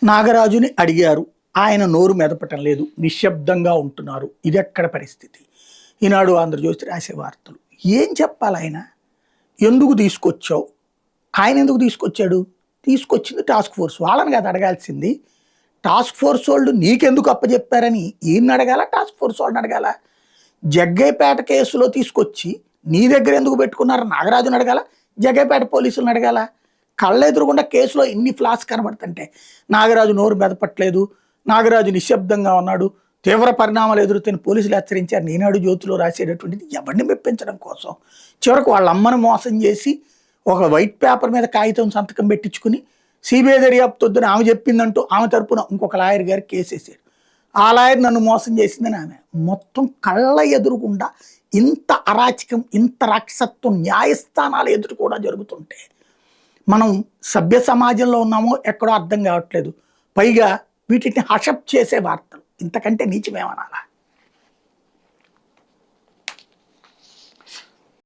నాగరాజుని అడిగారు. ఆయన నోరు మెదపటం లేదు. నిశ్శబ్దంగా ఉంటున్నారు. ఇదెక్కడ పరిస్థితి? ఈనాడు, ఆంధ్రజ్యోతి రాసే వార్తలు. ఏం చెప్పాలి ఆయన? ఎందుకు తీసుకొచ్చావు? ఆయన ఎందుకు తీసుకొచ్చాడు? తీసుకొచ్చింది టాస్క్ ఫోర్స్. వాళ్ళని కాదు అడగాల్సింది. టాస్క్ ఫోర్స్ వాళ్ళు నీకెందుకు అప్పచెప్పారని ఈయన్ని అడగాల, టాస్క్ ఫోర్స్ వాళ్ళని అడగాల? జగ్గయ్యపేట కేసులో తీసుకొచ్చి నీ దగ్గర ఎందుకు పెట్టుకున్నారు నాగరాజుని అడగాల, జగ్గయ్యపేట పోలీసులను అడగాల? కళ్ళెదురుగుండా కేసులో ఇన్ని ఫ్లాస్ కనబడుతుంటే నాగరాజు నోరు మెదపట్లేదు, నాగరాజు నిశ్శబ్దంగా ఉన్నాడు, తీవ్ర పరిణామాలు ఎదురుతున్న పోలీసులు హెచ్చరించారు. ఈనాడు జ్యోతిలో రాసేటటువంటిది ఎవరిని మెప్పించడం కోసం. చివరకు వాళ్ళ అమ్మను మోసం చేసి ఒక వైట్ పేపర్ మీద కాగితం సంతకం పెట్టించుకుని సిబిఐ దర్యాప్తొద్దని ఆమె చెప్పిందంటూ ఆమె తరపున ఇంకొక లాయర్ గారు కేసేసారు. ఆ లాయర్ నన్ను మోసం చేసిందని ఆమె. మొత్తం కళ్ళ ఎదురుగుండా ఇంత అరాచకం, ఇంత రాక్షసత్వం న్యాయస్థానాలు ఎదురు కూడా జరుగుతుంటే మనం సభ్య సమాజంలో ఉన్నామో ఎక్కడో అర్థం కావట్లేదు. పైగా వీటిని హషప్ చేసే వార్తలు. ఇంతకంటే నీచమేమనాలా?